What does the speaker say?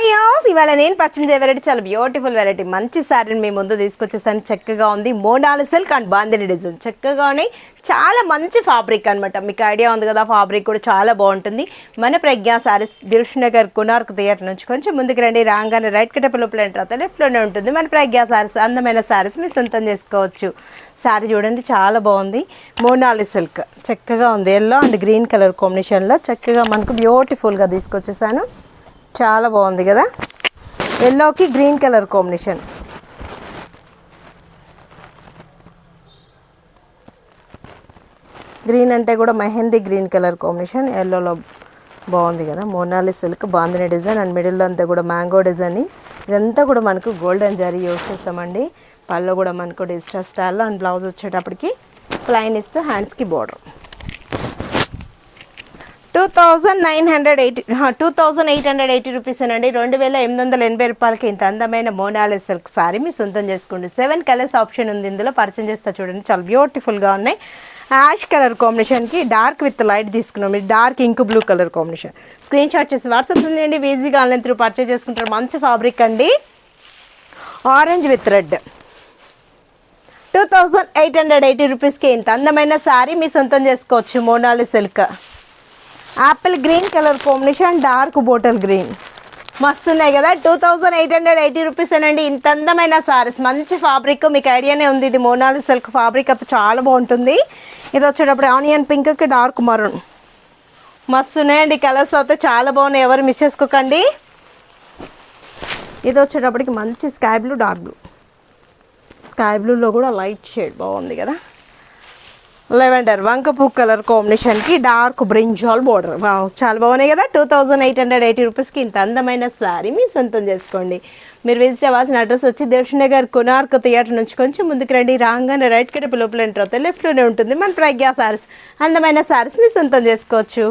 Hi ఇవాళ నేను purchase variety చాలా బ్యూటిఫుల్ వెరైటీ మంచి శారీని మీ ముందు తీసుకొచ్చేసాను. చక్కగా ఉంది, మోనాలి సిల్క్ అండ్ బాందిని డిజైన్ చక్కగా ఉన్నాయి. చాలా మంచి ఫ్యాబ్రిక్ అనమాట. మీకు ఐడియా ఉంది కదా, ఫ్యాబ్రిక్ కూడా చాలా బాగుంటుంది. మన ప్రజ్ఞా శారీస్ దిల్షునగర్ కునార్క్ థియేటర్ నుంచి కొంచెం ముందుకు రండి. రాగానే రైట్ కట్ట లోపల తర్వాత లెఫ్ట్లోనే ఉంటుంది మన ప్రజ్ఞా శారీస్. అందమైన శారీస్ మీరు సొంతం చేసుకోవచ్చు. శారీ చూడండి చాలా బాగుంది, మోనాలి సిల్క్ చక్కగా ఉంది. ఎల్లో అండ్ గ్రీన్ కలర్ కాంబినేషన్లో చక్కగా మనకు బ్యూటిఫుల్గా తీసుకొచ్చేసాను. చాలా బాగుంది కదా, ఎల్లోకి గ్రీన్ కలర్ కాంబినేషన్. గ్రీన్ అంటే కూడా మెహందీ గ్రీన్ కలర్ కాంబినేషన్, ఎల్లోలో బాగుంది కదా. మోనాలి సిల్క్ బాందిని డిజైన్ అండ్ మిడిల్లో అంతా కూడా మ్యాంగో డిజైన్. ఇదంతా కూడా మనకు గోల్డెన్ జరీ యూస్ చేస్తామండి. పళ్ళు కూడా మనకు డిజిటల్ స్టైల్లో అండ్ బ్లౌజ్ వచ్చేటప్పటికి ప్లైన్ ఇస్తూ హ్యాండ్స్కి బోర్డర్. 2880 రూపీస్ అండి. 2880 రూపాయలకి ఇంత అందమైన మోనాలి సిల్క్ సారీ మీ సొంతం చేసుకోండి. 7 కలర్స్ ఆప్షన్ ఉంది ఇందులో. పరిచయం చేస్తా చూడండి, చాలా బ్యూటిఫుల్గా ఉన్నాయి. యాష్ కలర్ కాంబినేషన్కి డార్క్ విత్ లైట్ తీసుకున్నాం. మీరు dark ink blue colour combination. Screenshot చేసి వాట్సాప్ ఉందండి. ఈజీగా ఆన్లైన్ త్రూ పర్చేజ్ చేసుకుంటారు. మంచి ఫ్యాబ్రిక్ అండి. ఆరెంజ్ విత్ రెడ్ 2880 రూపీస్కి ఇంత అందమైన శారీ మీ సొంతం చేసుకోవచ్చు. Monali silk apple green colour combination, dark bottle green మస్తు ఉన్నాయి కదా. 2880 రూపీస్ అనండి. ఇంత అందమైన సారీస్, మంచి ఫ్యాబ్రిక్. మీకు ఐడియానే ఉంది, ఇది మోనాలి సిల్క్ ఫ్యాబ్రిక్ అయితే చాలా బాగుంటుంది. ఇది వచ్చేటప్పుడు ఆనియన్ పింక్కి డార్క్ మరూన్ మస్తు ఉన్నాయండి. కలర్స్ అయితే చాలా బాగున్నాయి, ఎవరు మిస్ చేసుకోకండి. ఇది వచ్చేటప్పటికి మంచి sky blue, dark blue, sky బ్లూలో కూడా లైట్ షేడ్ బాగుంది కదా. లెవెండర్ వంకపూ కలర్ కాంబినేషన్కి డార్క్ బ్రింజాల్ బోర్డర్. చాలా బాగున్నాయి కదా. 2880 రూపీస్కి ఇంత అందమైన శారీ మీ సొంతం చేసుకోండి. మీరు విజిట్ అవ్వాల్సిన అడ్రస్ వచ్చి దిల్షునగర్ కునార్క్ థియేటర్ నుంచి కొంచెం ముందుకు రండి. రాగానే రైట్ కట్ట లోపల ఎంటర్ అవుతాయి లెఫ్ట్లోనే ఉంటుంది మన ప్రజ్ఞా శారీస్. అందమైన శారీస్ మీ సొంతం చేసుకోవచ్చు.